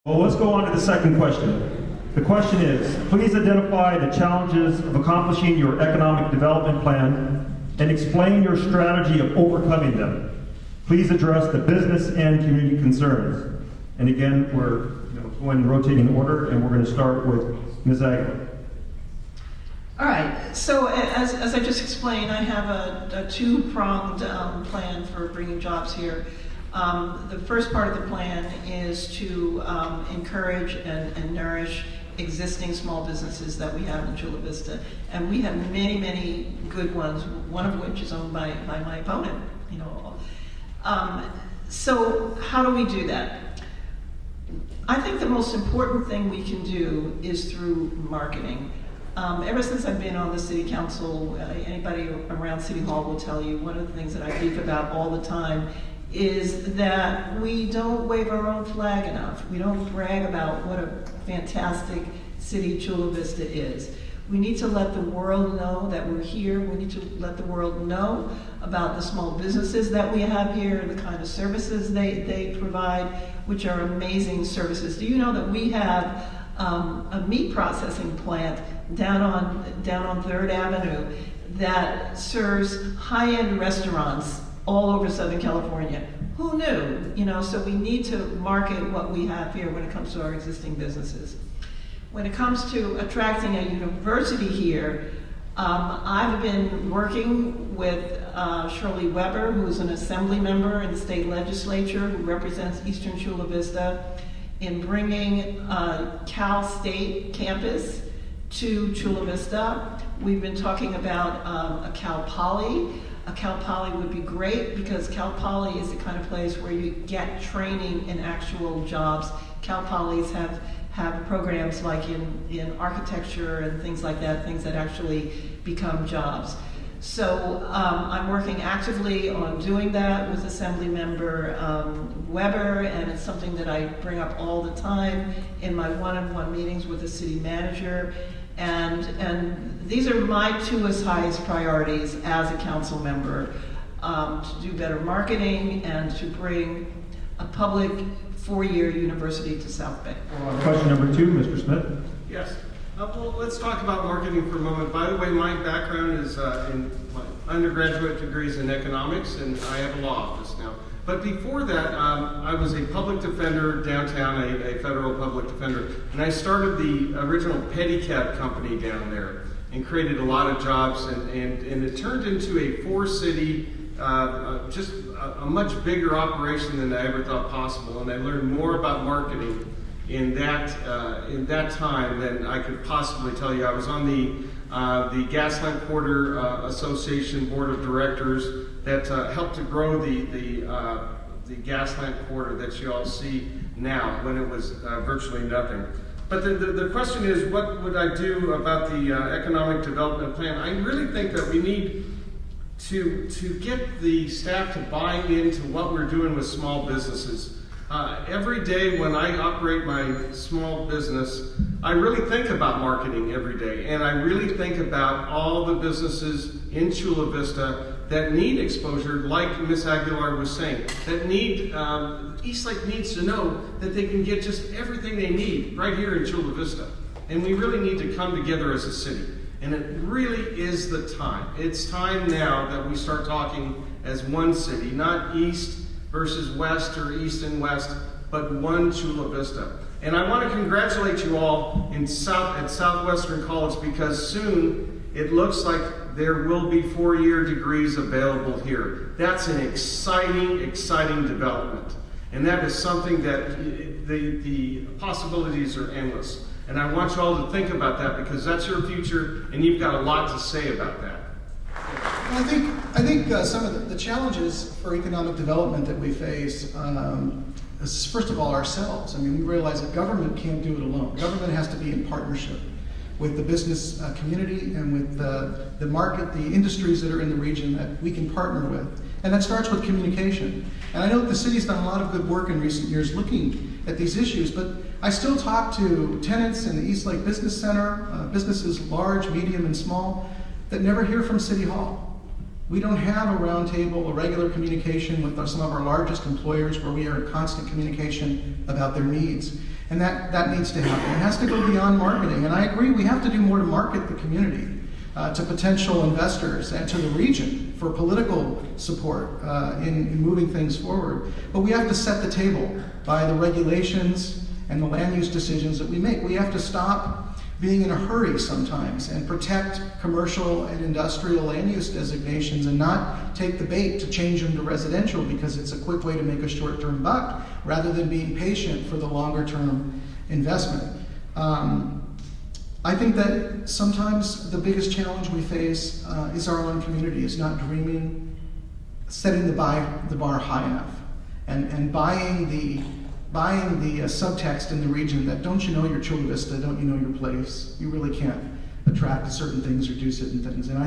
Well, let's go on to the second question. The question is, please identify the challenges of accomplishing your economic development plan and explain your strategy of overcoming them. Please address the business and community concerns. And again, we're going in rotating order, and we're going to start with Ms. Aguilar. All right, so as I just explained, I have a two-pronged plan for bringing jobs here. The first part of the plan is to encourage and nourish existing small businesses that we have in Chula Vista. And we have many, many good ones, one of which is owned by my opponent. So how do we do that? I think the most important thing we can do is through marketing. Ever since I've been on the city council, anybody around City Hall will tell you one of the things that I beef about all the time is that we don't wave our own flag enough. We don't brag about what a fantastic city Chula Vista is. We need to let the world know that we're here. We need to let the world know about the small businesses that we have here and the kind of services they provide, which are amazing services. Do you know that we have a meat processing plant down on 3rd Avenue that serves high-end restaurants all over Southern California? Who knew? So we need to market what we have here when it comes to our existing businesses. When it comes to attracting a university here, I've been working with Shirley Weber, who's an assembly member in the state legislature who represents Eastern Chula Vista, in bringing Cal State campus to Chula Vista. We've been talking about a Cal Poly. A Cal Poly would be great because Cal Poly is the kind of place where you get training in actual jobs. Cal Polys have programs like in architecture and things like that, things that actually become jobs. So I'm working actively on doing that with Assemblymember Weber, and it's something that I bring up all the time in my one-on-one meetings with the city manager. And these are my two highest priorities as a council member, to do better marketing and to bring a public 4-year university to South Bay. Question number 2, Mr. Smith. Yes. Well, let's talk about marketing for a moment. By the way, my background is in my undergraduate degrees in economics, and I have a law office now. But before that, I was a public defender downtown, a federal public defender, and I started the original pedicab company down there and created a lot of jobs, and it turned into a 4-city, just a much bigger operation than I ever thought possible, and I learned more about marketing in that time than I could possibly tell you. I was on the Gaslamp Quarter Association Board of Directors that helped to grow the Gaslamp Quarter that you all see now, when it was virtually nothing. But the question is, what would I do about the economic development plan? I really think that we need to get the staff to buy into what we're doing with small businesses. Every day when I operate my small business, I really think about marketing every day, and I really think about all the businesses in Chula Vista that need exposure, like Ms. Aguilar was saying, that need, Eastlake needs to know that they can get just everything they need right here in Chula Vista. And we really need to come together as a city. And it really is the time. It's time now that we start talking as one city, not East versus West or East and West, but one Chula Vista. And I want to congratulate you all at Southwestern College, because soon it looks like there will be 4-year degrees available here. That's an exciting, exciting development. And that is something that the possibilities are endless. And I want you all to think about that, because that's your future, and you've got a lot to say about that. I think some of the challenges for economic development that we face is, first of all, ourselves. I mean, we realize that government can't do it alone. Government has to be in partnership with the business community and with the market, the industries that are in the region that we can partner with. And that starts with communication. And I know that the city's done a lot of good work in recent years looking at these issues, but I still talk to tenants in the Eastlake Business Center, businesses large, medium, and small, that never hear from City Hall. We don't have a roundtable, a regular communication with some of our largest employers where we are in constant communication about their needs. And that needs to happen. It has to go beyond marketing. And I agree, we have to do more to market the community to potential investors and to the region for political support in moving things forward. But we have to set the table by the regulations and the land use decisions that we make. We have to stop being in a hurry sometimes and protect commercial and industrial land use designations and not take the bait to change them to residential because it's a quick way to make a short-term buck rather than being patient for the longer-term investment. I think that sometimes the biggest challenge we face is our own community, is not dreaming, setting the bar high enough, and buying the subtext in the region that don't you know your Chula Vista, don't you know your place, you really can't attract certain things or do certain things. And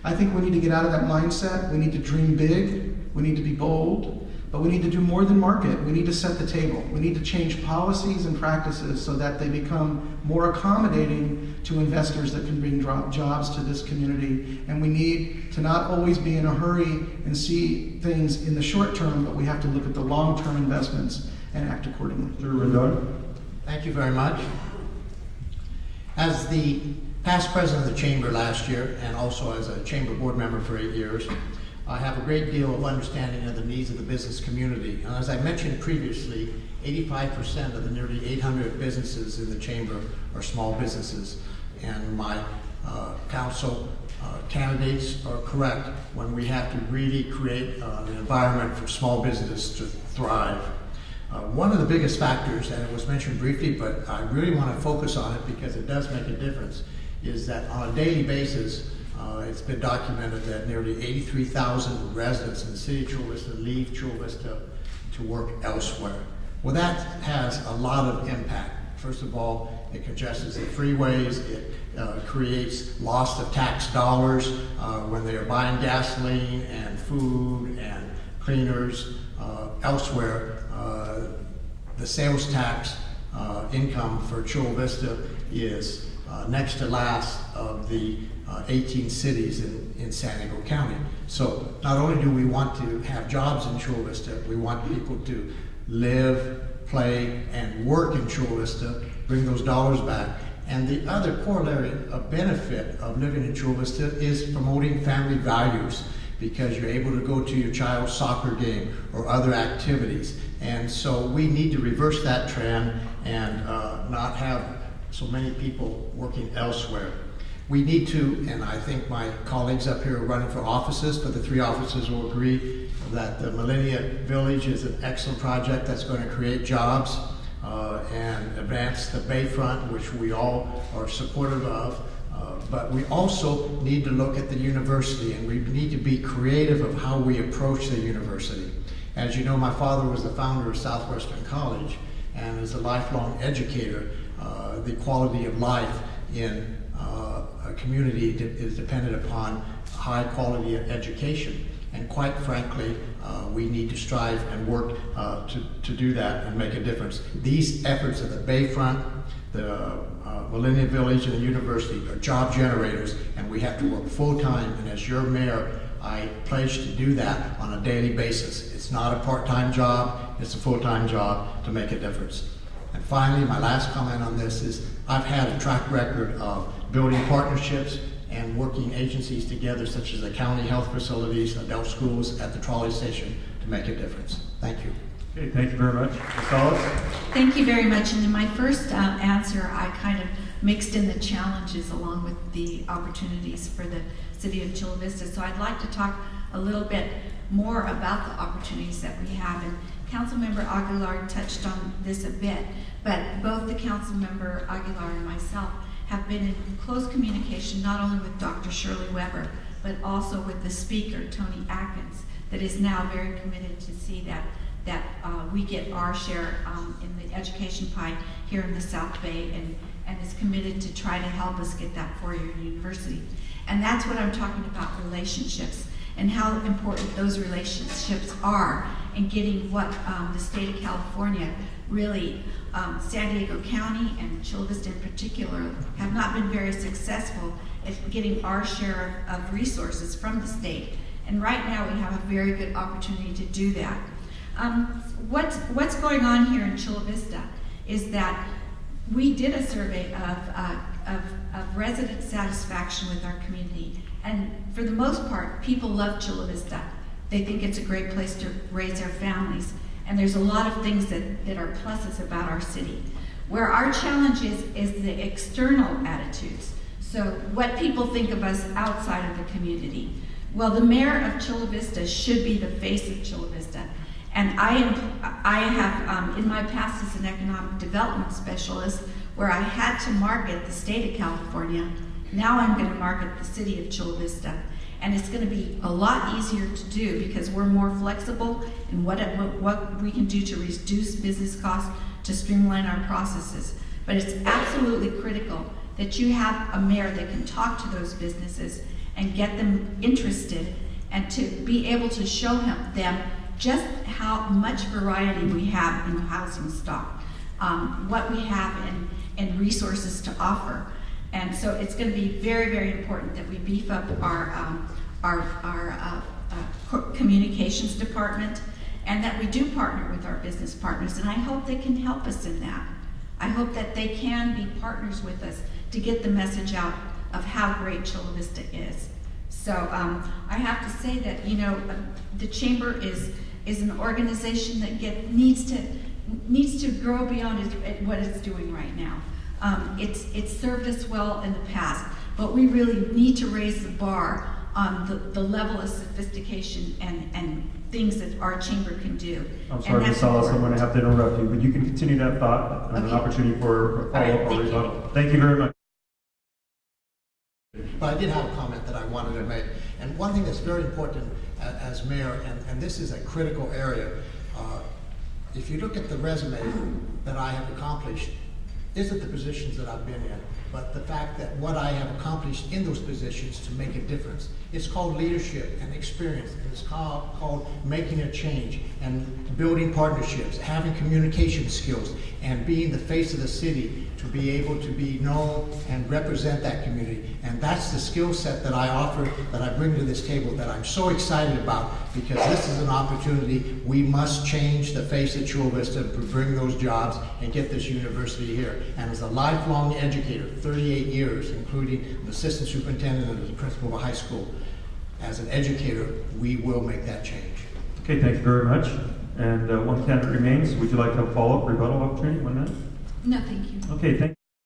I think we need to get out of that mindset. We need to dream big, we need to be bold, but we need to do more than market. We need to set the table. We need to change policies and practices so that they become more accommodating to investors that can bring jobs to this community. And we need to not always be in a hurry and see things in the short term, but we have to look at the long-term investments and act accordingly. Thank you very much. As the past president of the Chamber last year, and also as a Chamber board member for 8 years, I have a great deal of understanding of the needs of the business community. And as I mentioned previously, 85% of the nearly 800 businesses in the Chamber are small businesses. And my council candidates are correct when we have to really create an environment for small businesses to thrive. One of the biggest factors, and it was mentioned briefly, but I really want to focus on it because it does make a difference, is that on a daily basis, it's been documented that nearly 83,000 residents in the city of Chula Vista leave Chula Vista to work elsewhere. Well, that has a lot of impact. First of all, it congests the freeways, it creates loss of tax dollars when they are buying gasoline and food and cleaners elsewhere. The sales tax income for Chula Vista is next to last of the 18 cities in San Diego County. So not only do we want to have jobs in Chula Vista, we want people to live, play, and work in Chula Vista, bring those dollars back. And the other corollary of benefit of living in Chula Vista is promoting family values, because you're able to go to your child's soccer game or other activities. And so we need to reverse that trend and not have so many people working elsewhere. We need to, and I think my colleagues up here are running for offices, but the 3 offices will agree that the Millennia Village is an excellent project that's going to create jobs and advance the Bayfront, which we all are supportive of. But we also need to look at the university, and we need to be creative of how we approach the university. As you know, my father was the founder of Southwestern College, and as a lifelong educator, the quality of life in a community is dependent upon high quality of education. And quite frankly, we need to strive and work to do that and make a difference. These efforts of the Bayfront, the Millennia Village, and the university are job generators, and we have to work full-time. And as your mayor, I pledge to do that on a daily basis. It's not a part-time job, it's a full-time job to make a difference. And finally, my last comment on this is I've had a track record of building partnerships and working agencies together, such as the county health facilities, adult schools, at the trolley station, to make a difference. Thank you. Okay, thank you very much. Ms. Ellis? Thank you very much. And in my first answer, I kind of mixed in the challenges along with the opportunities for the city of Chula Vista. So I'd like to talk a little bit more about the opportunities that we have. And Councilmember Aguilar touched on this a bit, but both the Councilmember Aguilar and myself have been in close communication not only with Dr. Shirley Weber, but also with the speaker, Tony Atkins, that is now very committed to see that we get our share in the education pie here in the South Bay, and is committed to try to help us get that four-year university. And that's what I'm talking about, relationships, and how important those relationships are. and getting what the state of California really, San Diego County and Chula Vista in particular, have not been very successful at getting our share of resources from the state. And right now we have a very good opportunity to do that. What's going on here in Chula Vista is that we did a survey of resident satisfaction with our community. And for the most part, people love Chula Vista. They think it's a great place to raise their families. And there's a lot of things that are pluses about our city. Where our challenge is the external attitudes. So what people think of us outside of the community. Well, the mayor of Chula Vista should be the face of Chula Vista. And I have, in my past as an economic development specialist, where I had to market the state of California, now I'm going to market the city of Chula Vista. And it's going to be a lot easier to do because we're more flexible in what we can do to reduce business costs, to streamline our processes. But it's absolutely critical that you have a mayor that can talk to those businesses and get them interested, and to be able to show them just how much variety we have in housing stock, what we have in resources to offer. And so it's going to be very, very important that we beef up our communications department, and that we do partner with our business partners. And I hope they can help us in that. I hope that they can be partners with us to get the message out of how great Chula Vista is. So I have to say that, you know, the Chamber is an organization that needs to grow beyond what it's doing right now. It's served us well in the past, but we really need to raise the bar on the level of sophistication and things that our chamber can do. I'm sorry, Ms. Salas, I'm going to have to interrupt you, but you can continue that thought and an opportunity for follow-up or rebuttal. Thank you very much. But I did have a comment that I wanted to make. And one thing that's very important as mayor, and this is a critical area, if you look at the resume that I have accomplished, isn't the positions that I've been in, but the fact that what I have accomplished in those positions to make a difference. It's called leadership and experience, and it's called making a change and building partnerships, having communication skills, and being the face of the city to be able to be known and represent that community. And that's the skill set that I offer, that I bring to this table, that I'm so excited about, because this is an opportunity. We must change the face of Chula Vista to bring those jobs and get this university here. And as a lifelong educator, 38 years, including an assistant superintendent and as a principal of a high school, as an educator, we will make that change. Okay, thank you very much. And one candidate remains. Would you like to have a follow-up rebuttal opportunity? 1 minute? No, thank you. Okay, thank you.